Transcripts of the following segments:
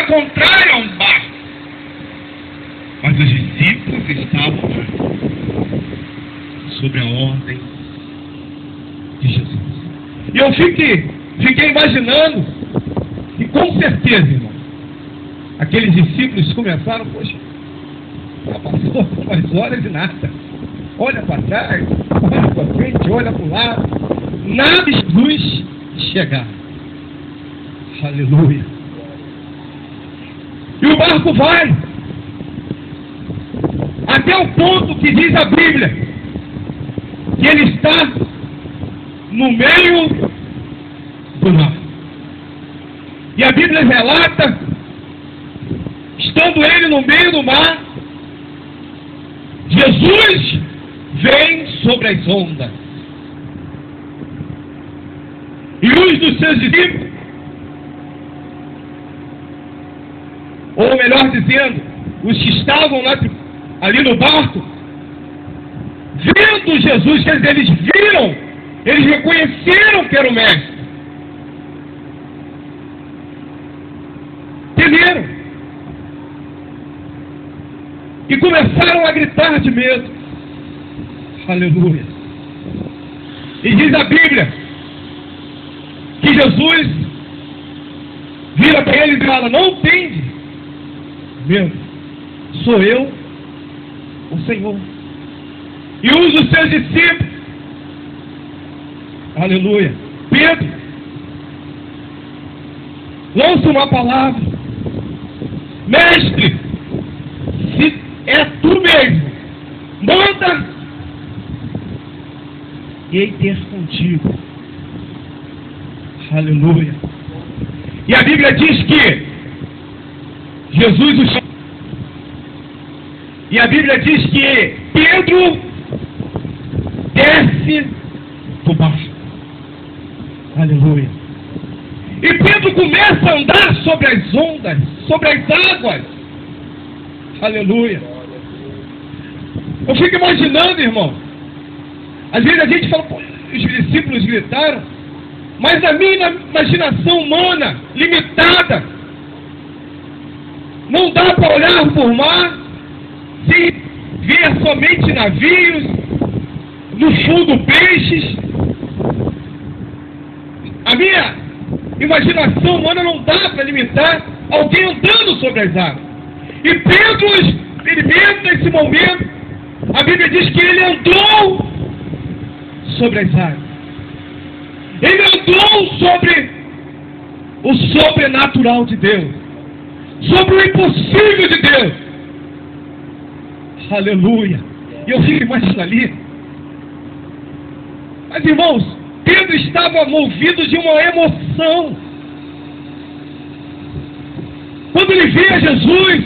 contrária a um barco. Mas os discípulos estavam lá, sobre a ordem de Jesus. E eu fiquei imaginando, e com certeza, irmão, aqueles discípulos começaram, poxa, já passou umas horas e nada. Olha para trás, olha para frente, olha para o lado. Nada de Jesus chegar. Aleluia. E o barco vai até o ponto que diz a Bíblia que ele está no meio do mar. E a Bíblia relata, estando ele no meio do mar, Jesus vem sobre as ondas. E uns dos seus discípulos, ou melhor dizendo, os que estavam lá, ali no barco, vendo Jesus, quer dizer, eles viram, eles reconheceram que era o Mestre. Temeram. E começaram a gritar de medo. Aleluia. E diz a Bíblia que Jesus vira para eles e fala: não tende medo, sou eu, o Senhor. E um dos seus discípulos, aleluia, Pedro, lança uma palavra: mestre, se é tu mesmo, manda e hei ter contigo. Aleluia. E a Bíblia diz que Jesus o chama. E a Bíblia diz que Pedro desce do barco. Aleluia. E Pedro começa a andar sobre as ondas, sobre as águas. Aleluia. Eu fico imaginando, irmão. Às vezes a gente fala, pô, os discípulos gritaram, mas a minha imaginação humana, limitada, não dá para olhar por mar sem ver somente navios, no fundo peixes. A minha imaginação humana não dá para limitar alguém andando sobre as águas. E Pedro, ele mesmo nesse momento, a Bíblia diz que ele andou sobre as águas. Ele andou sobre o sobrenatural de Deus, sobre o impossível de Deus. Aleluia. E eu fico imaginando ali. Mas irmãos, Pedro estava movido de uma emoção. Quando ele vê Jesus,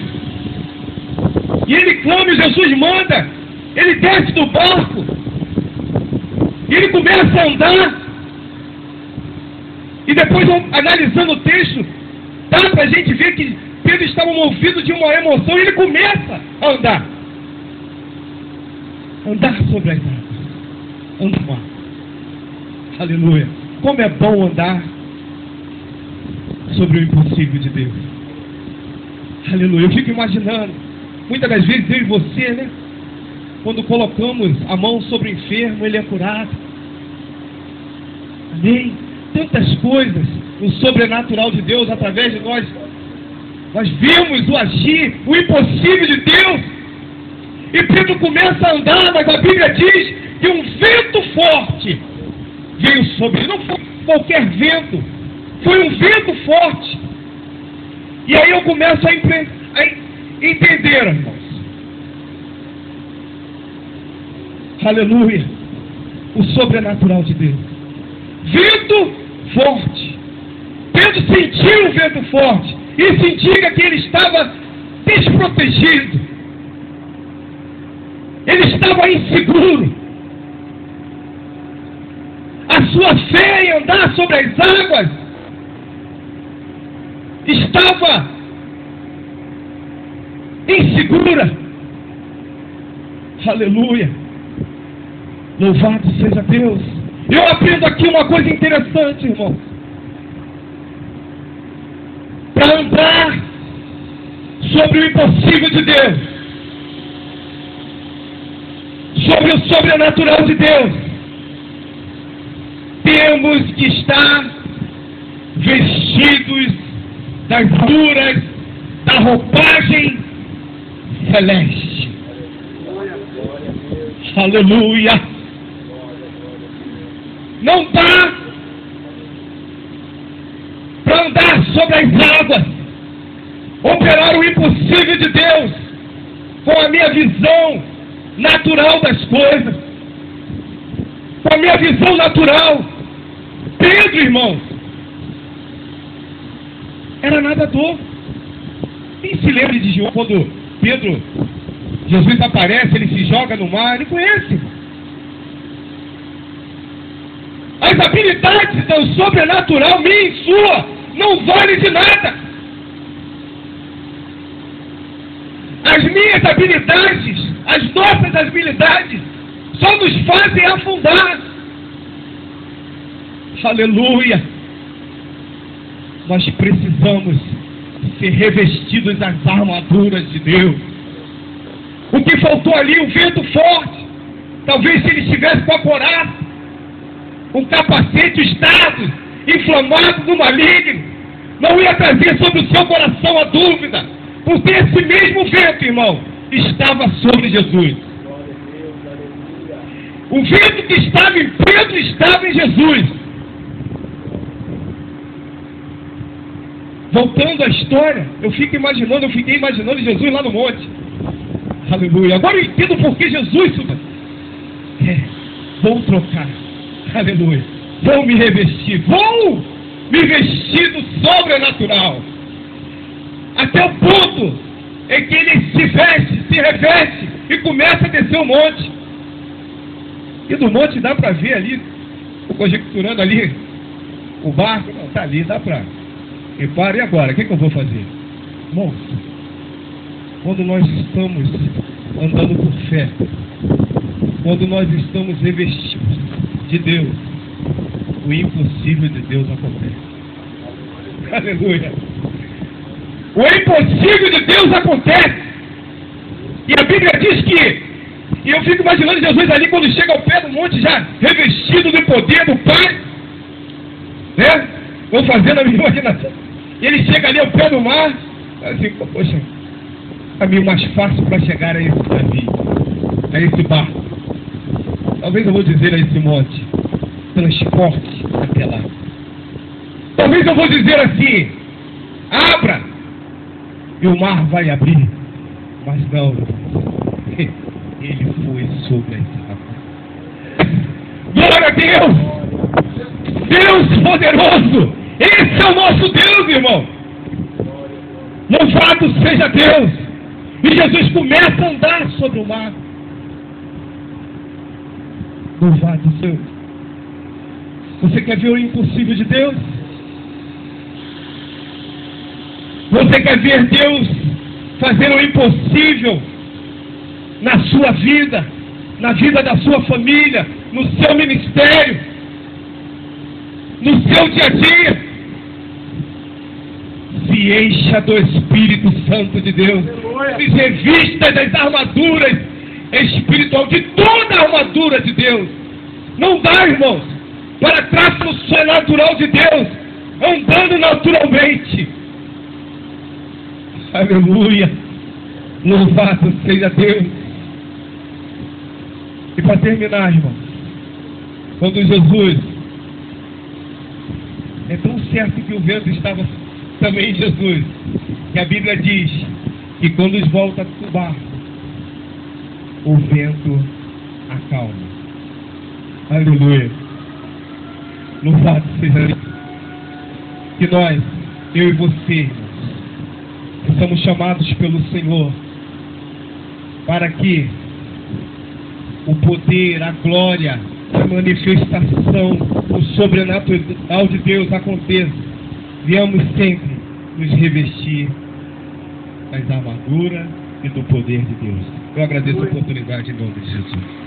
e ele clama, e Jesus manda, ele desce do barco, e ele começa a andar. E depois, analisando o texto, dá para a gente ver que Pedro estava movido de uma emoção, e ele começa a andar. Andar sobre as águas. Andar. Aleluia. Como é bom andar sobre o impossível de Deus. Aleluia. Eu fico imaginando, muitas das vezes eu e você, né? Quando colocamos a mão sobre o enfermo, ele é curado. Amém? Tantas coisas, o sobrenatural de Deus através de nós. Nós vemos o agir, o impossível de Deus. E Pedro começa a andar, mas a Bíblia diz que um vento forte veio sobre ele. Não foi qualquer vento, foi um vento forte. E aí eu começo a entender, irmãos. Aleluia. O sobrenatural de Deus. Vento forte. Pedro sentiu o vento forte. Isso indica que ele estava desprotegido. Ele estava inseguro. A sua fé em andar sobre as águas estava insegura. Aleluia. Louvado seja Deus. Eu aprendo aqui uma coisa interessante, irmão. Para andar sobre o impossível de Deus, sobre o sobrenatural de Deus, temos que estar vestidos das armaduras da roupagem celeste. Aleluia! Não dá para andar sobre as águas, operar o impossível de Deus com a minha visão natural das coisas, com a minha visão natural. Pedro, irmãos, era nadador. Quem se lembra de João quando Pedro, Jesus aparece, ele se joga no mar, ele conhece. As habilidades do sobrenatural, minha e sua, não valem de nada. As minhas habilidades, as nossas habilidades, só nos fazem afundar. Aleluia! Nós precisamos ser revestidos das armaduras de Deus. O que faltou ali, o vento forte. Talvez se ele estivesse com a coraça, um capacete, os dados inflamados do maligno, não ia trazer sobre o seu coração a dúvida, porque esse mesmo vento, irmão, estava sobre Jesus. O vento que estava em Pedro estava em Jesus. Voltando à história, eu fiquei imaginando Jesus lá no monte. Aleluia. Agora eu entendo por que Jesus vou trocar. Aleluia. Vou me revestir. Vou me vestir do sobrenatural. Até o ponto em que ele se veste, se reveste e começa a descer o monte. E do monte dá para ver ali, conjecturando ali, o barco. Não, está ali, dá para... E para, e agora? O que eu vou fazer? Irmãos, quando nós estamos andando por fé, quando nós estamos revestidos de Deus, o impossível de Deus acontece. Aleluia! O impossível de Deus acontece. E a Bíblia diz que, e eu fico imaginando Jesus ali quando chega ao pé do monte, já revestido do poder do Pai, né? Vou fazendo a minha imaginação. E ele chega ali ao pé do mar, assim, poxa, caminho mais fácil para chegar a esse navio, a esse barco. Talvez eu vou dizer a esse monte, transporte até lá. Talvez eu vou dizer assim, abra, e o mar vai abrir. Mas não, ele foi sobre as águas. Glória a Deus! Deus poderoso! Esse é o nosso Deus, irmão. Louvado seja Deus. E Jesus começa a andar sobre o mar. Louvado Deus. Você quer ver o impossível de Deus? Você quer ver Deus fazer o impossível na sua vida, na vida da sua família, no seu ministério, no seu dia a dia? Se encha do Espírito Santo de Deus, se revista das armaduras espirituais, de toda a armadura de Deus. Não dá, irmãos, para trás do sobrenatural de Deus, andando naturalmente. Aleluia, louvado seja Deus. E para terminar, irmãos, quando Jesus, é tão certo que o vento estava também em Jesus, que a Bíblia diz que quando eles voltam para o barco, o vento acalma. Aleluia. Louvado seja Deus. Que nós, eu e você, irmãos, que somos chamados pelo Senhor para que o poder, a glória, a manifestação, o sobrenatural de Deus aconteça. Viemos sempre nos revestir das armaduras e do poder de Deus. Eu agradeço a oportunidade em nome de Jesus.